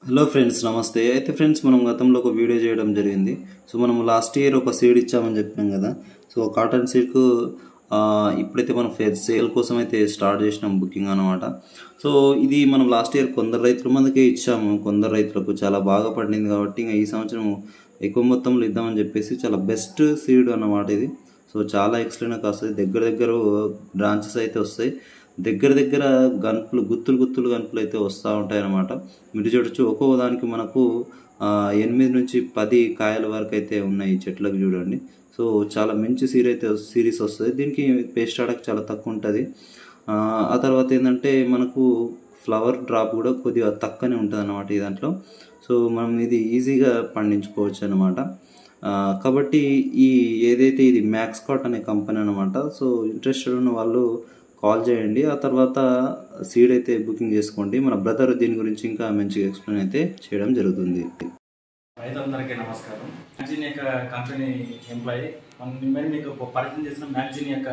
Hello friends, నమస్తే. అయితే friends, మనం గతంలో ఒక వీడియో చేయడం జరిగింది. సో మనం లాస్ట్ ఇయర్ ఒక సీడ్ ఇచ్చామని చెప్పినాం కదా. సో కాటన్ సీడ్కు ఇప్పుడైతే మనం సేల్ కోసం అయితే స్టార్ట్ చేసినాం బుకింగ్ అనమాట. సో ఇది మనం లాస్ట్ ఇయర్ కొందరు రైతుల మందికే ఇచ్చాము. కొందరు రైతులకు చాలా బాగా పండింది కాబట్టి ఇంకా ఈ సంవత్సరం ఎక్కువ మొత్తంలో ఇద్దామని చెప్పేసి చాలా బెస్ట్ సీడ్ అన్నమాట ఇది. సో చాలా ఎక్సలెంట్గా వస్తుంది. దగ్గర బ్రాంచెస్ అయితే వస్తాయి. దగ్గర గన్పులు గుత్తులు గన్పులు అయితే వస్తూ ఉంటాయి అన్నమాట. మీరు చూడొచ్చు, ఒక్కో దానికి మనకు 8 నుంచి 10 కాయల వరకు అయితే ఉన్నాయి ఈ చెట్లకు చూడండి. సో చాలా మంచి సిరీస్ వస్తుంది. దీనికి పేస్ట్ ఆడకు చాలా తక్కువ ఉంటుంది. ఆ తర్వాత ఏంటంటే మనకు ఫ్లవర్ డ్రాప్ కూడా కొద్దిగా తక్కువనే ఉంటుంది అన్నమాట ఈ దాంట్లో. సో మనం ఇది ఈజీగా పండించుకోవచ్చు అన్నమాట. కాబట్టి ఏదైతే ఇది మ్యాక్స్కాట్ అనే కంపెనీ అనమాట. సో ఇంట్రెస్టెడ్ ఉన్న వాళ్ళు కాల్ చేయండి. ఆ తర్వాత సీడ్ అయితే బుకింగ్ చేసుకోండి. మన బ్రదర్ దీని గురించి ఇంకా మంచిగా ఎక్స్ప్లెయిన్ అయితే చేయడం జరుగుతుంది. రైతులందరికీ నమస్కారం. మ్యాగ్జిన్ యొక్క కంపెనీ ఎంప్లాయీ మేము మీకు పరిచయం చేసిన మ్యాగ్జిన్ యొక్క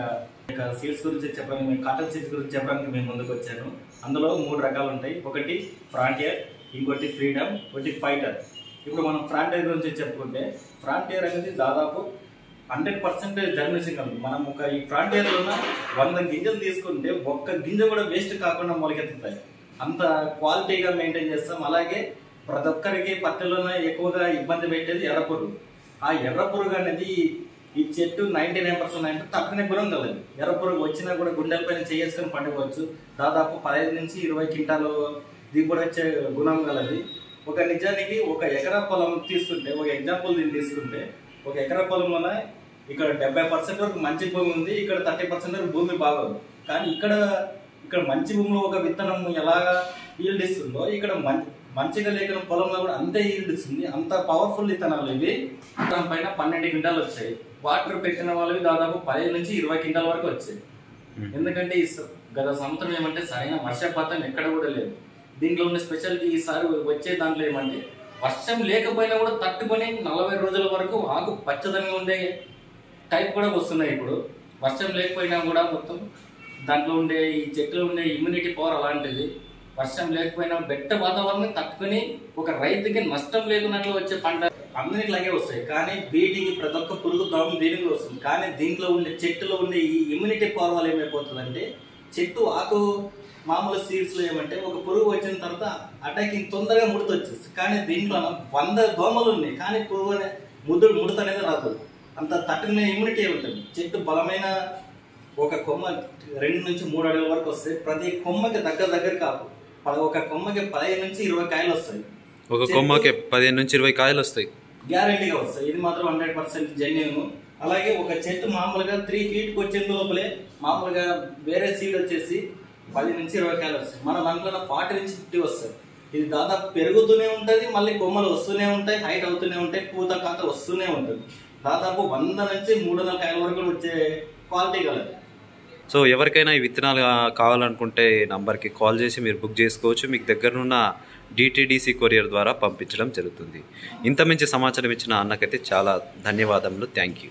సీడ్స్ గురించి చెప్పడానికి, కాటన్ సీడ్స్ గురించి చెప్పడానికి మేము ముందుకు వచ్చాను. అందులో 3 రకాలు ఉంటాయి. ఒకటి ఫ్రాంటియర్, ఇంకోటి ఫ్రీడమ్, ఒకటి ఫైటర్. ఇప్పుడు మనం ఫ్రాంటియర్ గురించి చెప్పుకుంటే, ఫ్రాంటియర్ అనేది దాదాపు 100% జర్మినేషన్ కలిగి మనం ఈ ఫ్రాంటియర్లో 100 గింజలు తీసుకుంటే ఒక్క గింజ కూడా వేస్ట్ కాకుండా మొలకెత్తుతాయి. అంత క్వాలిటీగా మెయింటైన్ చేస్తాం. అలాగే ప్రతి ఒక్కరికి పట్టెలోనే ఎక్కువగా ఇబ్బంది పెట్టేది ఎర్రపురుగు. ఆ ఎర్రపురుగు అనేది ఈ చెట్టు 99% తక్కువ గుణం కలదు. ఎర్రపురుగు వచ్చినా కూడా గుండెలపైన చేసుకొని పండుకోవచ్చు. దాదాపు 15 నుంచి 20 క్వింటాలు దిగుబడి వచ్చే గుణం కలది. నిజానికి ఒక ఎకరా పొలం తీసుకుంటే, ఒక ఎగ్జాంపుల్ దీన్ని తీసుకుంటే, ఒక ఎకరా పొలంలోనే ఇక్కడ 70% వరకు మంచి భూమి ఉంది, ఇక్కడ 30% వరకు భూమి బాగోదు. కానీ ఇక్కడ మంచి భూమిలో ఒక విత్తనం ఎలాగా ఈల్డ్ ఇస్తుందో, ఇక్కడ మంచిగా లేచిన పొలంలో కూడా అంతే ఈల్డ్ ఇస్తుంది. అంత పవర్ఫుల్ విత్తనాలు ఇవి. విత్తనం పైన 12 క్వింటాలు వచ్చాయి. వాటర్ పెట్టిన వాళ్ళవి దాదాపు 15 నుంచి 20 క్వింటాల వరకు వచ్చాయి. ఎందుకంటే గత సంవత్సరం ఏమంటే సరైన వర్షపాతం ఎక్కడ కూడా లేదు. దీంట్లో ఉన్న స్పెషాలిటీ ఈసారి వచ్చే దాంట్లో ఏమంటే వర్షం లేకపోయినా కూడా తట్టుకొని 40 రోజుల వరకు ఆకు పచ్చదనంగా ఉండే టైప్ కూడా వస్తున్నాయి. ఇప్పుడు వర్షం లేకపోయినా కూడా మొత్తం దాంట్లో ఉండే ఈ చెట్లు ఉండే ఇమ్యూనిటీ పవర్ అలాంటిది. వర్షం లేకపోయినా బెట్ట వాతావరణం తట్టుకొని ఒక రైతుకి నష్టం లేకున్నట్లు వచ్చే పంట అన్నిటిలాగే వస్తాయి. కానీ వీటికి ప్రతి ఒక్క పురుగు దోమ దీనికి వస్తుంది. కానీ దీంట్లో ఉండే చెట్టులో ఉండే ఈ ఇమ్యూనిటీ పవర్ వల్ల ఏమైపోతుందంటే, చెట్టు ఆకు మామూలు సీడ్స్లో ఏమంటే ఒక పురుగు వచ్చిన తర్వాత అటాకింగ్ తొందరగా ముడత వచ్చేస్తుంది. కానీ దీంట్లో 100 దోమలు ఉన్నాయి, కానీ పురుగు ముడత అనేది రాదు. అంత తట్టుకునే ఇమ్యూనిటీ ఉంటుంది. చెట్టు బలమైన ఒక కొమ్మ 2 నుంచి 3 అడుగుల వరకు వస్తాయి. ప్రతి కొమ్మకి దగ్గర కాపు ఒక కొమ్మకి 15 నుంచి 20 కాయలు వస్తాయి. ఒక కొమ్మకి 15 నుంచి 20 కాయలు వస్తాయి, గ్యారంటీగా వస్తాయి. ఇది మాత్రం 100% జెన్యూన్. అలాగే ఒక చెట్టు మామూలుగా 3 ఫీట్కి వచ్చే లోపలే మామూలుగా వేరే సీడ్ వచ్చేసి 10 నుంచి 20 కాయలు వస్తాయి. మన దాంట్లో 40 నుంచి 50 వస్తాయి. ఇది దాదాపు పెరుగుతూనే ఉంటుంది, మళ్ళీ కొమ్మలు వస్తూనే ఉంటాయి, హైట్ అవుతూనే ఉంటాయి, పూత కాత వస్తూనే ఉంటుంది. దాదాపు 100 నుంచి 300 కాయల వరకు వచ్చే క్వాలిటీ కలదు. సో ఎవరికైనా ఈ విత్తనాలు కావాలనుకుంటే నంబర్కి కాల్ చేసి మీరు బుక్ చేసుకోవచ్చు. మీకు దగ్గరనున్న DTDC కొరియర్ ద్వారా పంపించడం జరుగుతుంది. ఇంత మంచి సమాచారం ఇచ్చిన అన్నకైతే చాలా ధన్యవాదములు. Thank you.